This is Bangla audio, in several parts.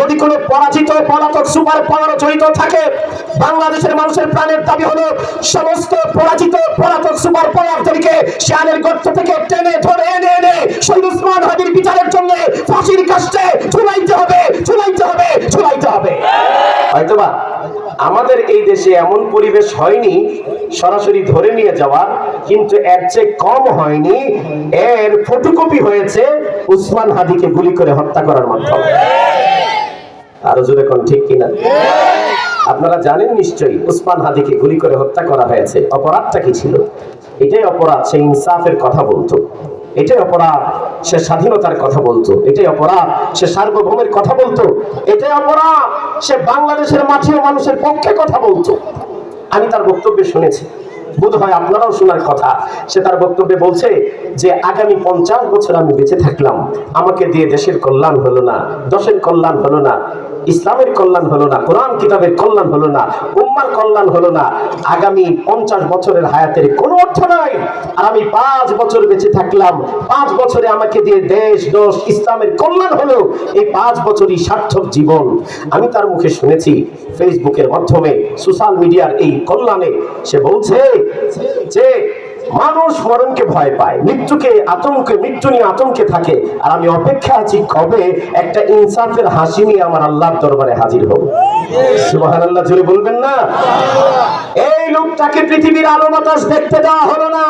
যদি কোনো পরাজিত পলাতক সুপার পাওয়ার জড়িত থাকে, বাংলাদেশের মানুষের প্রাণের দাবি হলো সমস্ত পরাজিত পলাতক সুপার পাওয়ারদেরকে শিয়ালের গর্ত থেকে টেনে ধরে এনে শহীদ ওসমান হাদির বিচারের জন্য ফাঁসির কাস্টে ঝুলাইতে হবে, ঝুলাইতে হবে, ঝুলাইতে হবে। হয়তোবা আমাদের এই দেশে এমন পরিবেশ হয়নি সরাসরি ধরে নিয়ে যাওয়ার, কিন্তু এর চেয়ে কম হয়নি এর ফটোকপি হয়েছে ওসমান হাদিকে গুলি করে হত্যা করার মাধ্যমে। আরো জোরে কোন ঠিক কিনা? আপনারা জানেন নিশ্চয়ই ওসমান হাদিকে গুলি করে হত্যা করা হয়েছে। অপরাধটা কি ছিল? এটাই অপরাধ সে ইনসাফের কথা বলতো, এটাই অপরাধ সে স্বাধীনতার কথা বলতো, এটাই অপরাধ সে সার্বভৌমের কথা বলতো, এটাই অপরাধ সে বাংলাদেশের মাটি ও মানুষের পক্ষে কথা বলতো। আমি তার বক্তব্যে শুনেছি, বোধ হয় আপনারাও শোনার কথা। সে তার বক্তব্যে বলছে যে আগামী 50 বছর আমি বেঁচে থাকলাম, আমাকে দিয়ে দেশের কল্যাণ হলো না, দশের কল্যাণ হলো না, ইসলামের কল্যাণ হলো না, কোরআন কিতাবের কল্যাণ হলো না, উম্মার কল্যাণ হলো না। আগামী 50 বছরের হায়াতের কোনো অর্থ নাই। আর আমি 5 বছর বেঁচে থাকলাম, 5 বছরে আমাকে দিয়ে দেশ দশ ইসলামের কল্যাণ হলো, এই 5 বছরই সার্থক জীবন। আমি তার মুখে শুনেছি ফেসবুকের মাধ্যমে, সোশ্যাল মিডিয়ার এই কল্যাণে সে বলছে যে মানুষ মরণকে ভয় পায়, মৃত্যুকে আতঙ্কে, মৃত্যু নিয়ে আতঙ্কে থাকে। আর আমি অপেক্ষা আছি কবে একটা ইনসাফের হাসি নিয়ে আমার আল্লাহর দরবারে হাজির হব। সুবহানাল্লাহ জোরে বলবেন না? এই লোকটাকে পৃথিবীর আলো বাতাস দেখতে দেওয়া হলো না,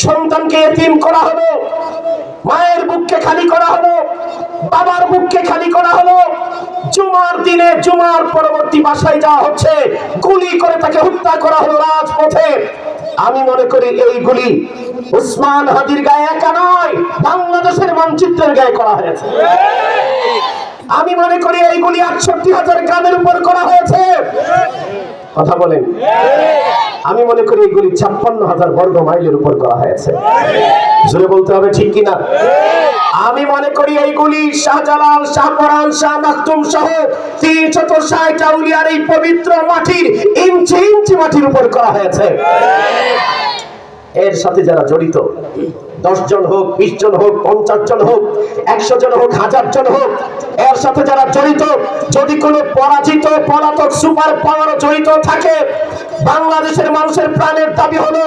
সন্তানকে এতিম করা হলো, মায়ের বুককে খালি করা হলো, বাবার বুককে খালি করা হলো। জুমার দিনে জুমার পরবর্তী বাসায় যাওয়া হচ্ছে, গুলি করে তাকে হত্যা করা হলো রাজপথে। আমি মনে করি এইগুলি ওসমান হাদির গায়ে একা নয়, বাংলাদেশের মানচিত্রের গায়ে করা হয়েছে। আমি মনে করি এইগুলি 68,000 গ্রামের উপর করা হয়েছে। কথা বলেন? আমি মনে করি এইগুলি 56,000 বর্গ মাইলের উপর করা হয়েছে। জোরে বলতে হবে ঠিক কিনা? আমি মনে করি এইগুলি শাহজালাল, শাহপরান, শাহ মাকতুম সহ 360 আউলিয়ার এই পবিত্র মাটির ইঞ্চি ইঞ্চি মাটির উপর করা হয়েছে। এর সাথে যারা জড়িত, 10 জন হোক, 20 জন হোক, 50 জন হোক, 100 জন হোক, 1000 জন হোক, এর সাথে যারা জড়িত, যদি কোনো পরাজিত পলাতক সুপার পাওয়ার জড়িত থাকে, বাংলাদেশের মানুষের প্রাণের দাবি হলো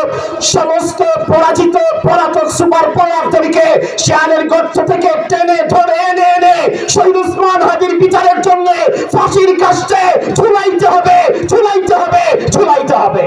সমস্ত পরাজিত পলাতক সুপার পাওয়ারদেরকে শিয়ালের গর্ত থেকে টেনে ধরে এনে শহীদ ওসমান হাদির বিচারের জন্য ফাঁসির কাস্টে ঝুলাইতে হবে, ঝুলাইতে হবে, ঝুলাইতে হবে।